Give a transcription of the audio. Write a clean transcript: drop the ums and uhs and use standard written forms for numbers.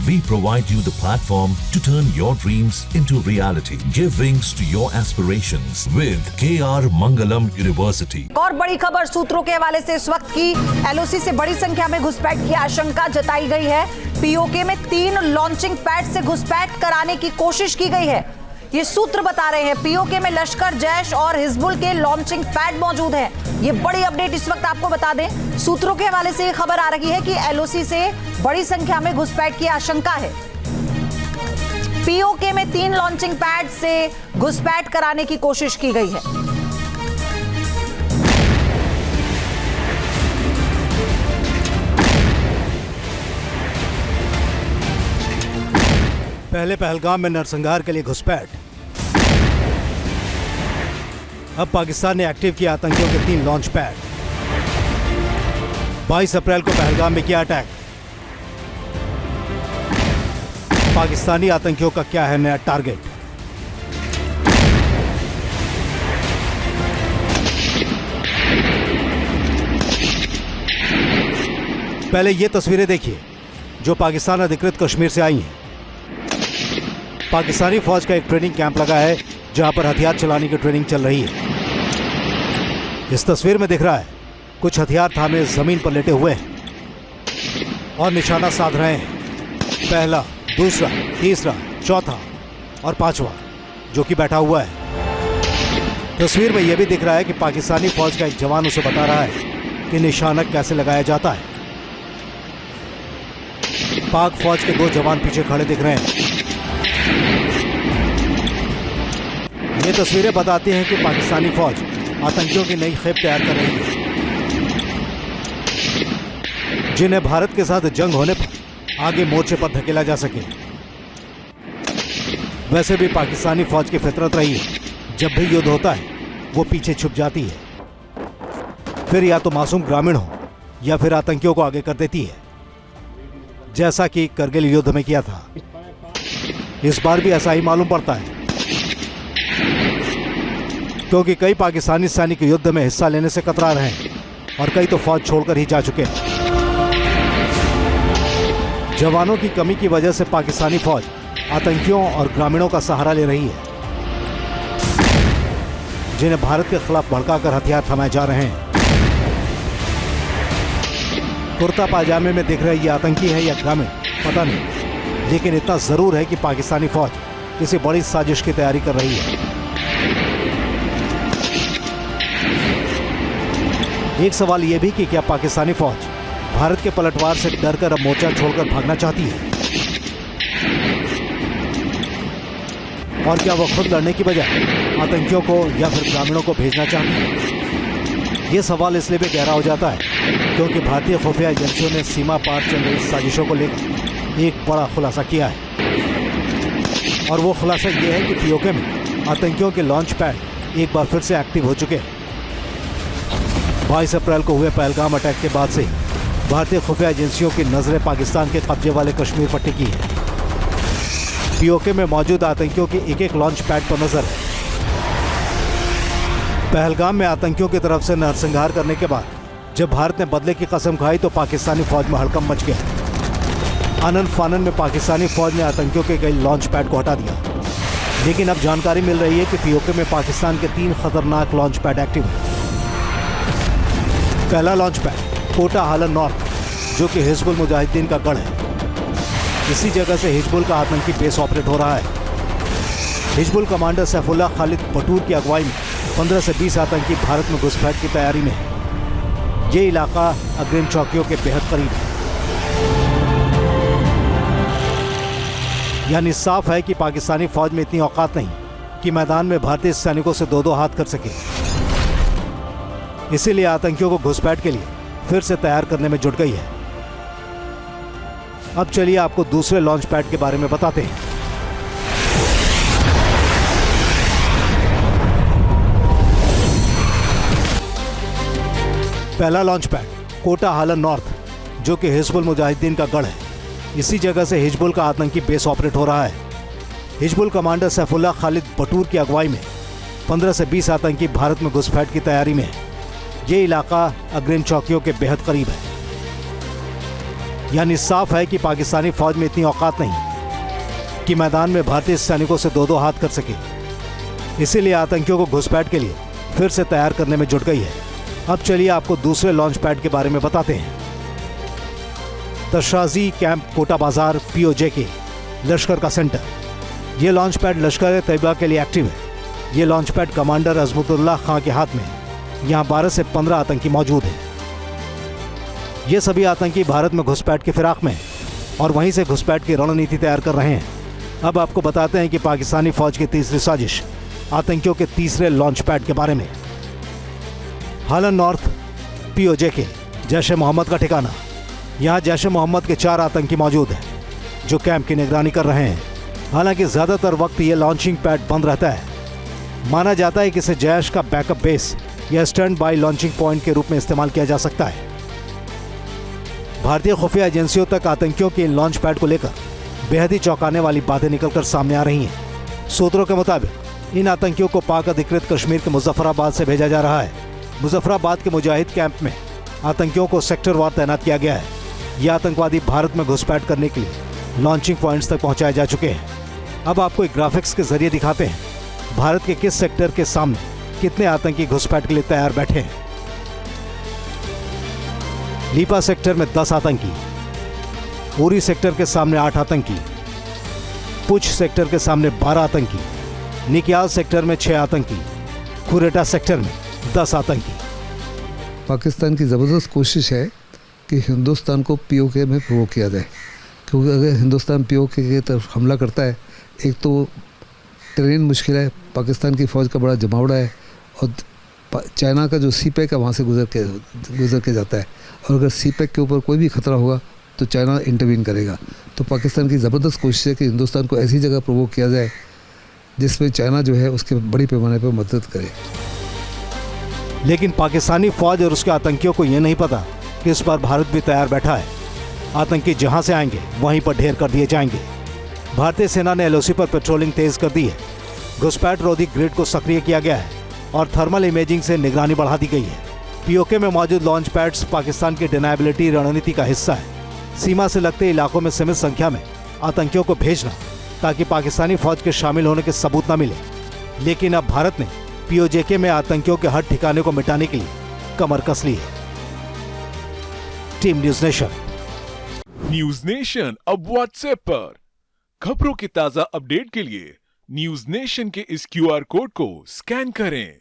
We provide you the platform to turn your dreams into reality. Give wings to your aspirations with KR Mangalam University. और बड़ी खबर सूत्रों के हवाले से इस वक्त की एलओसी से बड़ी संख्या में घुसपैठ की आशंका जताई गई है। पीओके में 3 लॉन्चिंग पैड से घुसपैठ कराने की कोशिश की गई है। ये सूत्र बता रहे हैं पीओके में लश्कर, जैश और हिजबुल के लॉन्चिंग पैड मौजूद हैं। ये बड़ी अपडेट इस वक्त आपको बता दें, सूत्रों के हवाले से ये खबर आ रही है कि एलओसी से बड़ी संख्या में घुसपैठ की आशंका है। पीओके में 3 लॉन्चिंग पैड से घुसपैठ कराने की कोशिश की गई है। पहले पहलगाम में नरसंहार के लिए घुसपैठ। अब पाकिस्तान ने एक्टिव किया आतंकियों के 3 लॉन्च पैड। 22 अप्रैल को पहलगाम में किया अटैक। पाकिस्तानी आतंकियों का क्या है नया टारगेट? पहले ये तस्वीरें देखिए जो पाकिस्तान अधिकृत कश्मीर से आई हैं। पाकिस्तानी फौज का एक ट्रेनिंग कैंप लगा है जहां पर हथियार चलाने की ट्रेनिंग चल रही है। इस तस्वीर में दिख रहा है कुछ हथियार थामे जमीन पर लेटे हुए हैं और निशाना साध रहे हैं। पहला, दूसरा, तीसरा, चौथा और 5वां जो कि बैठा हुआ है। तस्वीर में यह भी दिख रहा है कि पाकिस्तानी फौज का एक जवान उसे बता रहा है कि निशाना कैसे लगाया जाता है। पाक फौज के 2 जवान पीछे खड़े दिख रहे हैं। ये तस्वीरें बताती हैं कि पाकिस्तानी फौज आतंकियों की नई खेप तैयार कर रही है जिन्हें भारत के साथ जंग होने पर आगे मोर्चे पर धकेला जा सके। वैसे भी पाकिस्तानी फौज की फितरत रही है, जब भी युद्ध होता है वो पीछे छुप जाती है, फिर या तो मासूम ग्रामीण हो या फिर आतंकियों को आगे कर देती है, जैसा कि करगिल युद्ध में किया था। इस बार भी ऐसा ही मालूम पड़ता है क्योंकि कई पाकिस्तानी सैनिक युद्ध में हिस्सा लेने से कतरा रहे हैं और कई तो फौज छोड़कर ही जा चुके हैं। जवानों की कमी की वजह से पाकिस्तानी फौज आतंकियों और ग्रामीणों का सहारा ले रही है जिन्हें भारत के खिलाफ भड़काकर हथियार थमाए जा रहे हैं। कुर्ता पाजामे में दिख रहे ये आतंकी है या ग्रामीण पता नहीं, लेकिन इतना जरूर है कि पाकिस्तानी फौज किसी बड़ी साजिश की तैयारी कर रही है। एक सवाल यह भी कि क्या पाकिस्तानी फौज भारत के पलटवार से डरकर अब मोर्चा छोड़कर भागना चाहती है और क्या वह खुद लड़ने की बजाय आतंकियों को या फिर ग्रामीणों को भेजना चाहती है? यह सवाल इसलिए भी गहरा हो जाता है क्योंकि भारतीय खुफिया एजेंसियों ने सीमा पार चल रही साजिशों को लेकर एक बड़ा खुलासा किया है और वो खुलासा यह है कि पीओके में आतंकियों के लॉन्च पैड एक बार फिर से एक्टिव हो चुके हैं। 22 अप्रैल को हुए पहलगाम अटैक के बाद से भारतीय खुफिया एजेंसियों की नजरें पाकिस्तान के कब्जे वाले कश्मीर पर टिकी है। पीओके में मौजूद आतंकियों के एक लॉन्च पैड पर नजर है। पहलगाम में आतंकियों की तरफ से नरसंहार करने के बाद जब भारत ने बदले की कसम खाई तो पाकिस्तानी फौज में हड़कंप मच गया। आनन फानन में पाकिस्तानी फौज ने आतंकियों के कई लॉन्च पैड को हटा दिया, लेकिन अब जानकारी मिल रही है कि पीओके में पाकिस्तान के 3 खतरनाक लॉन्च पैड एक्टिव हैं। पहला लॉन्च पैड कोटा हालन नॉर्थ जो कि हिजबुल मुजाहिदीन का गढ़ है। इसी जगह से हिजबुल का आतंकी बेस ऑपरेट हो रहा है। हिजबुल कमांडर सैफुल्लाह खालिद बटूर की अगुवाई में 15 से 20 आतंकी भारत में घुसपैठ की तैयारी में है। ये इलाका अग्रिम चौकियों के बेहद करीब है, यानी साफ है कि पाकिस्तानी फौज में इतनी औकात नहीं कि मैदान में भारतीय सैनिकों से 2-2 हाथ कर सके। इसीलिए आतंकियों को घुसपैठ के लिए फिर से तैयार करने में जुट गई है। अब चलिए आपको दूसरे लॉन्च पैड के बारे में बताते हैं। पहला लॉन्च पैड कोटा हालन नॉर्थ जो कि हिजबुल मुजाहिदीन का गढ़ है। इसी जगह से हिजबुल का आतंकी बेस ऑपरेट हो रहा है। हिजबुल कमांडर सैफुल्लाह खालिद बटूर की अगुवाई में 15 से 20 आतंकी भारत में घुसपैठ की तैयारी में है। ये इलाका अग्रिम चौकियों के बेहद करीब है, यानी साफ है कि पाकिस्तानी फौज में इतनी औकात नहीं कि मैदान में भारतीय सैनिकों से दो हाथ कर सके। इसीलिए आतंकियों को घुसपैठ के लिए फिर से तैयार करने में जुट गई है। अब चलिए आपको दूसरे लॉन्च पैड के बारे में बताते हैं। तशराजी कैंप कोटा बाजार POJK लश्कर का सेंटर। ये लॉन्च पैड लश्कर तैयबा के लिए एक्टिव है। ये लॉन्च पैड कमांडर अजमतुल्लाह खां के हाथ में है। यहाँ 12 से 15 आतंकी मौजूद हैं। ये सभी आतंकी भारत में घुसपैठ की फिराक में हैं और वहीं से घुसपैठ की रणनीति तैयार कर रहे हैं। अब आपको बताते हैं कि पाकिस्तानी फौज की तीसरी साजिश आतंकियों के तीसरे लॉन्च पैड के बारे में। हालन नॉर्थ POJK जैश ए मोहम्मद का ठिकाना। यहाँ जैश ए मोहम्मद के 4 आतंकी मौजूद हैं जो कैंप की निगरानी कर रहे हैं। हालांकि ज़्यादातर वक्त ये लॉन्चिंग पैड बंद रहता है। माना जाता है कि इसे जैश का बैकअप बेस या स्टैंड बाई लॉन्चिंग पॉइंट के रूप में इस्तेमाल किया जा सकता है। भारतीय खुफिया एजेंसियों तक आतंकियों के इन लॉन्च पैड को लेकर बेहद ही चौंकाने वाली बातें निकलकर सामने आ रही हैं। सूत्रों के मुताबिक इन आतंकियों को पाक अधिकृत कश्मीर के मुजफ्फराबाद से भेजा जा रहा है। मुजफ्फराबाद के मुजाहिद कैंप में आतंकियों को सेक्टरवार तैनात किया गया है। ये आतंकवादी भारत में घुसपैठ करने के लिए लॉन्चिंग पॉइंट्स तक पहुंचाए जा चुके हैं। अब आपको एक ग्राफिक्स के जरिए दिखाते हैं भारत के किस सेक्टर के सामने कितने आतंकी घुसपैठ के लिए तैयार बैठे हैं। लीपा सेक्टर में 10 आतंकी, उरी सेक्टर के सामने 8 आतंकी, पुछ सेक्टर के सामने 12 आतंकी, निकियाल सेक्टर में 6 आतंकी, कुरेटा सेक्टर में 10 आतंकी। पाकिस्तान की ज़बरदस्त कोशिश है कि हिंदुस्तान को POK में प्रोवोक किया जाए, क्योंकि अगर हिंदुस्तान POK की तरफ हमला करता है, एक तो ट्रेन मुश्किल है, पाकिस्तान की फ़ौज का बड़ा जमावड़ा है और चाइना का जो CPEC है वहाँ से गुजर के जाता है, और अगर CPEC के ऊपर कोई भी खतरा होगा तो चाइना इंटरवीन करेगा। तो पाकिस्तान की ज़बरदस्त कोशिश है कि हिंदुस्तान को ऐसी जगह प्रोवोक किया जाए जिसमें चाइना जो है उसके बड़ी पैमाने पर मदद करे। लेकिन पाकिस्तानी फौज और उसके आतंकियों को यह नहीं पता कि इस पर भारत भी तैयार बैठा है। आतंकी जहां से आएंगे वहीं पर ढेर कर दिए जाएंगे। भारतीय सेना ने LOC पर पेट्रोलिंग तेज कर दी है। घुसपैठ रोधी ग्रिड को सक्रिय किया गया है और थर्मल इमेजिंग से निगरानी बढ़ा दी गई है। POK में मौजूद लॉन्च पैड्स पाकिस्तान की डिनायबिलिटी रणनीति का हिस्सा है। सीमा से लगते इलाकों में सीमित संख्या में आतंकियों को भेजना ताकि पाकिस्तानी फौज के शामिल होने के सबूत न मिले। लेकिन अब भारत ने POJK में आतंकियों के हर ठिकाने को मिटाने के लिए कमर कस ली है। Team news nation. News nation अब WhatsApp पर खबरों की ताजा अपडेट के लिए न्यूज़ नेशन के इस QR कोड को स्कैन करें।